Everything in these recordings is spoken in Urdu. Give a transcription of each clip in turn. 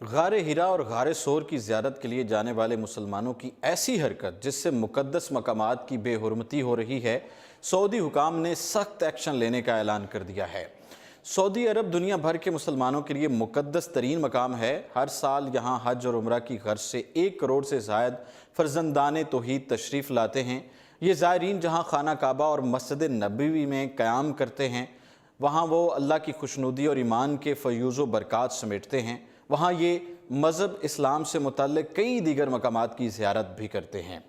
غار ہرا اور غار سور کی زیارت کے لیے جانے والے مسلمانوں کی ایسی حرکت جس سے مقدس مقامات کی بے حرمتی ہو رہی ہے، سعودی حکام نے سخت ایکشن لینے کا اعلان کر دیا ہے۔ سعودی عرب دنیا بھر کے مسلمانوں کے لیے مقدس ترین مقام ہے۔ ہر سال یہاں حج اور عمرہ کی غرض سے 1 کروڑ سے زائد فرزندان توحید تشریف لاتے ہیں۔ یہ زائرین جہاں خانہ کعبہ اور مسجد نبوی میں قیام کرتے ہیں، وہاں وہ اللہ کی خوشنودی اور ایمان کے فیوز و برکات سمیٹتے ہیں۔ وہاں یہ مذہب اسلام سے متعلق کئی دیگر مقامات کی زیارت بھی کرتے ہیں۔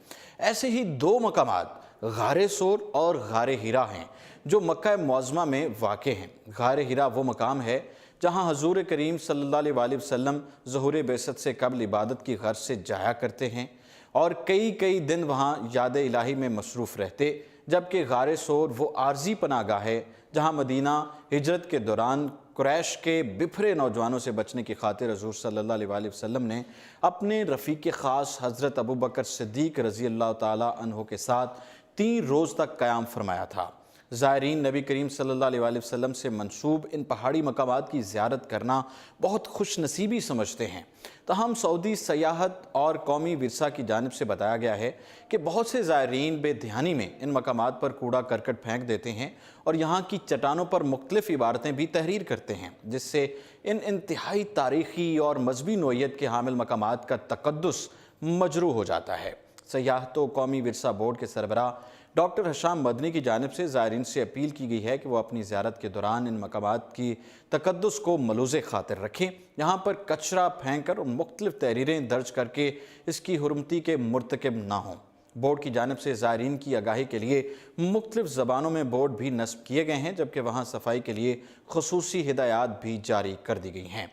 ایسے ہی 2 مقامات غار سور اور غار ہرا ہیں جو مکہ معظمہ میں واقع ہیں۔ غار ہرا وہ مقام ہے جہاں حضور کریم صلی اللہ علیہ وسلم ظہور بعثت سے قبل عبادت کی غرض سے جایا کرتے ہیں اور کئی دن وہاں یاد الہی میں مصروف رہتے، جبکہ غار سور وہ عارضی پناہ گاہ ہے جہاں مدینہ ہجرت کے دوران قریش کے بپھرے نوجوانوں سے بچنے کی خاطر حضور صلی اللہ علیہ وسلم نے اپنے رفیق خاص حضرت ابوبکر صدیق رضی اللہ تعالی عنہ کے ساتھ 3 روز تک قیام فرمایا تھا۔ زائرین نبی کریم صلی اللہ علیہ وسلم سے منسوب ان پہاڑی مقامات کی زیارت کرنا بہت خوش نصیبی سمجھتے ہیں۔ تاہم سعودی سیاحت اور قومی ورثہ کی جانب سے بتایا گیا ہے کہ بہت سے زائرین بے دھیانی میں ان مقامات پر کوڑا کرکٹ پھینک دیتے ہیں اور یہاں کی چٹانوں پر مختلف عبارتیں بھی تحریر کرتے ہیں، جس سے ان انتہائی تاریخی اور مذہبی نوعیت کے حامل مقامات کا تقدس مجروح ہو جاتا ہے۔ سیاحت و قومی ورثہ بورڈ کے سربراہ ڈاکٹر حشام مدنی کی جانب سے زائرین سے اپیل کی گئی ہے کہ وہ اپنی زیارت کے دوران ان مقامات کی تقدس کو ملوث خاطر رکھیں، یہاں پر کچرا پھینک کر اور مختلف تحریریں درج کر کے اس کی حرمتی کے مرتکب نہ ہوں۔ بورڈ کی جانب سے زائرین کی آگاہی کے لیے مختلف زبانوں میں بورڈ بھی نصب کیے گئے ہیں، جبکہ وہاں صفائی کے لیے خصوصی ہدایات بھی جاری کر دی گئی ہیں۔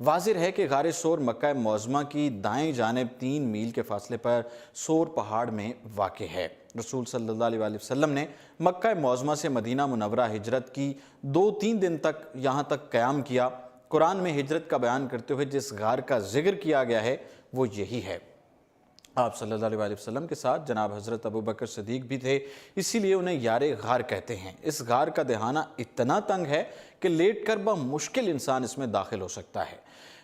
واضح ہے کہ غار سور مکہ معظمہ کی دائیں جانب 3 میل کے فاصلے پر سور پہاڑ میں واقع ہے۔ رسول صلی اللہ علیہ وسلم نے مکہ معظمہ سے مدینہ منورہ ہجرت کی 2-3 دن تک یہاں تک قیام کیا۔ قرآن میں ہجرت کا بیان کرتے ہوئے جس غار کا ذکر کیا گیا ہے وہ یہی ہے۔ آپ صلی اللہ علیہ وسلم کے ساتھ جناب حضرت ابوبکر صدیق بھی تھے، اسی لیے انہیں یار غار کہتے ہیں۔ اس غار کا دہانہ اتنا تنگ ہے کہ لیٹ کر بمشکل انسان اس میں داخل ہو سکتا ہے۔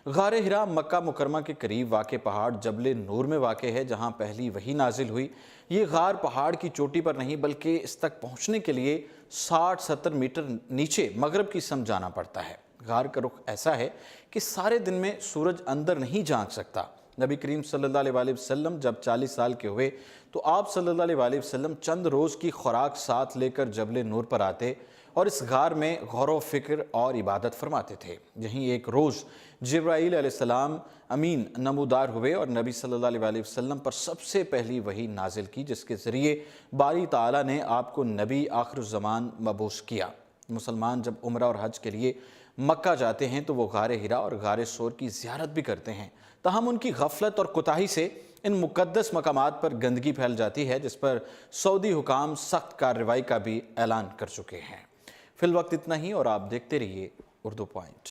غار ہرا مکہ مکرمہ کے قریب واقع پہاڑ جبل نور میں واقع ہے، جہاں پہلی وحی نازل ہوئی۔ یہ غار پہاڑ کی چوٹی پر نہیں بلکہ اس تک پہنچنے کے لیے 60-70 میٹر نیچے مغرب کی سمت جانا پڑتا ہے۔ غار کا رخ ایسا ہے کہ سارے دن میں سورج اندر نہیں جھانک سکتا۔ نبی کریم صلی اللہ علیہ وسلم جب 40 سال کے ہوئے تو آپ صلی اللہ علیہ وسلم چند روز کی خوراک ساتھ لے کر جبل نور پر آتے اور اس غار میں غور و فکر اور عبادت فرماتے تھے۔ یہیں ایک روز جبرائیل علیہ السلام امین نمودار ہوئے اور نبی صلی اللہ علیہ وسلم پر سب سے پہلی وحی نازل کی، جس کے ذریعے باری تعالیٰ نے آپ کو نبی آخر الزمان مبعوث کیا۔ مسلمان جب عمرہ اور حج کے لیے مکہ جاتے ہیں تو وہ غار ہرا اور غار سور کی زیارت بھی کرتے ہیں، تاہم ان کی غفلت اور کوتاہی سے ان مقدس مقامات پر گندگی پھیل جاتی ہے، جس پر سعودی حکام سخت کارروائی کا بھی اعلان کر چکے ہیں۔ فی الوقت اتنا ہی اور آپ دیکھتے رہیے اردو پوائنٹ۔